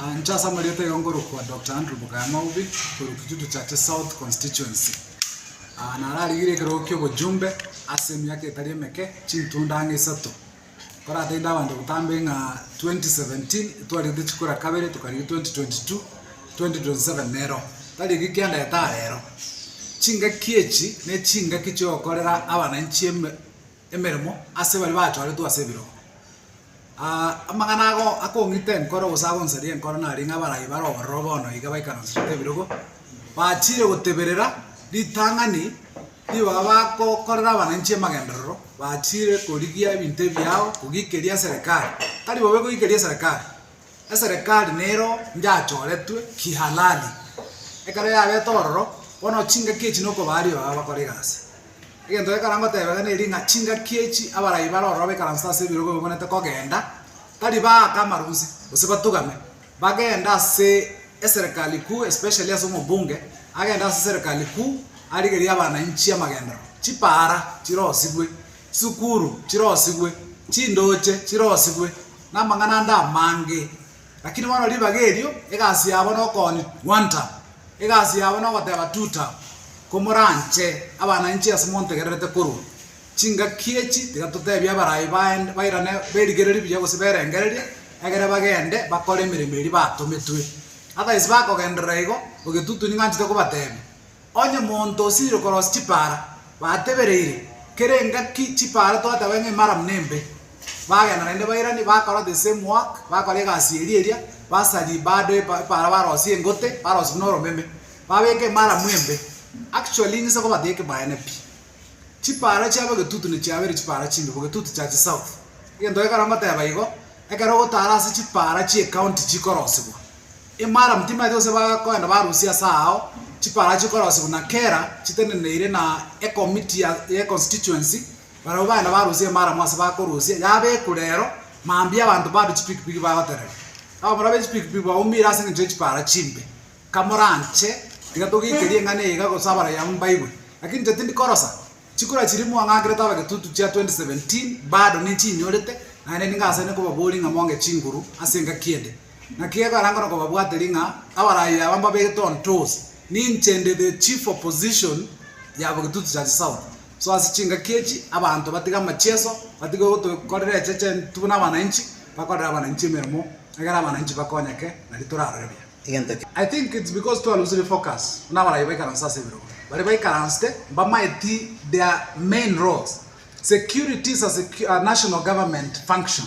Nchasa marieta yongoro kwa Dr. Andrew Mugayamaubi kuru Kitutu Chache South Constituency. Narari gire kirokyo bujumbe asemi yake tari meke chintunda ngisato. Kora tenda wando kutambe nga 2017 twali ndichukura kabere tukari 2022 2027 nero. Tali gikianda yata rero. Chinga kiechi ne chinga kicho korera abananchi emeremo ase bali bacho ari twasebiro. Amaganago akongiten koro usagon serien koro na ringa bara ibaro robono igabaikana birugo bachire guteberera litangani liwabako korera abananchi magendero bachire korigia ibinte byao kugikeria serikali tari bobe kugikeria serikali nero njachoretwe kihalali ekare yabe tororo bono chinga kiechi noko bari bakoregase igendo ekarango tebegane ringa chinga kiechi abara ibaro robe karansta se birugo bibonete kogenda tari ba kamaruzi usibatugame bagenda se serikali ku especially aso mubunge agenda se serikali ku arigeria abananchi amagendero chipara chirosigwe sukuru chirosigwe chindoche chirosigwe namangana nda mange lakini wana libagerio egasi yabo no koni one time egasi yabo no goteba two time komoranche abananchi asimontegerete kuru chinga kiechi tigatutebya barayi bairane berigereri bya gusiberengereria egere bagende bakore miremeri batumitwe otherwise bakogendera igo ogetutu ninganchite kubatebe onye monto siro koros chipara batebereire kerenga ki chipara to atawenge mara mnembe bagenda nende bairani bakora the same work bakore gasi eria basali bado para barosi engote barosi noro meme babeke mara mwembe actually nisa ko badeke bayane pi chipara chabe getutu ni chabe chipara chimbe bogetutu Chache South igendo ekaranga teba igo ekaro gotarasi chipara chi account chikorosibwa imara mtima yose bakoenda barusia sao chipara chikorosibwa na kera chiteneneire na e committee ya constituency bara bana barusia mara mwase bakorusia yabe kurero mambia abantu bado chipikipiki bagoterera abo marabe chipikipiki ba umira singe chipara chimbe kamoranche tigatogikirie ngane iga gosabara ya mbaigwe lakini tetindi korosa chikura chirimu angagreta bagetutu cha 2017 bado ni chinyorete na nene ngasane ko baboli ngamonge chinguru asenga kiende na kiega rango ko babwatelinga abaraya abamba beton toes ni nchende the chief opposition ya bagetutu Chache South so asichinga kiechi abantu batiga macheso batiga goto korere cheche tubuna abananchi bakorera abananchi mermo agara abananchi bakonyeke na litorarabia. I think it's because to lose focus. Now I make an answer. But if I can understand, but my their main roles. Security is a national government function.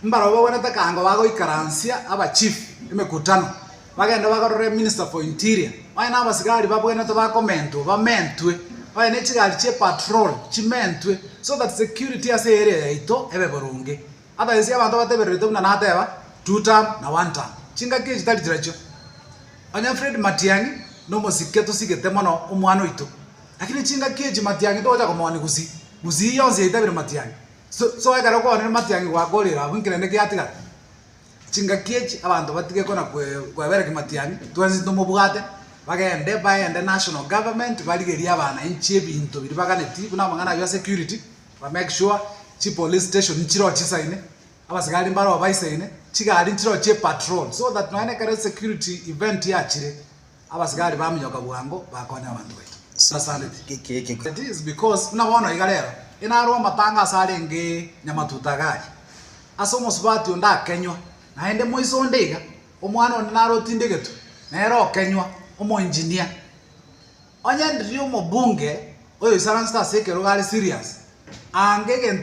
Mbara wana taka anga wago ikaransia aba chief imekutano. Bagenda bagorore minister for interior. Wana abasigari babwena to bakomento, bamentwe. Wana chigali che patrol, chimentwe so that security as area ito ebe borunge. Otherwise abantu bateberete na nateba two term na one term. Chinga kiechi tali jiracho anya Fred Matiangi no mosiketo sigete mono umwana ito lakini chinga kiechi Matiangi doja komoni gusi yonse itabire Matiangi so agara ko ne Matiangi wa golera bunkirende kyatiga chinga kiechi abantu batige kona kwebere ki Matiangi twenzi tumubugate bagende baende national government baligeria abana inchi ebinto biri baganeti buna mangana ya security ba make sure chi police station nchiro chisaine abasigari mbaro bayisaine chigari nchiro che patrol so that no any kind security event yachire abasigari bamenyoka bwango bakonya abantu betu sasale it is because unabona igalero inaro matanga salenge nyamatutagari asomo subati onda kenywa naende moiso ndega omwana onaro tindegetu nero kenywa omo engineer onye ndiyo mo bunge oyo saransta sekero gali serious angege